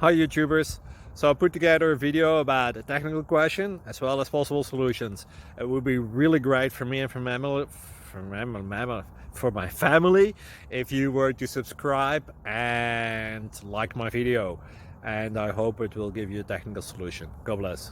Hi YouTubers. So I put together a video about a technical question as well as possible solutions. It would be really great for me and for my family if you were to subscribe and like my video, and I hope it will give you a technical solution. God bless.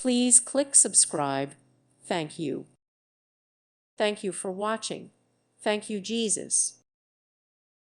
Please click subscribe. Thank you. Thank you for watching. Thank you, Jesus.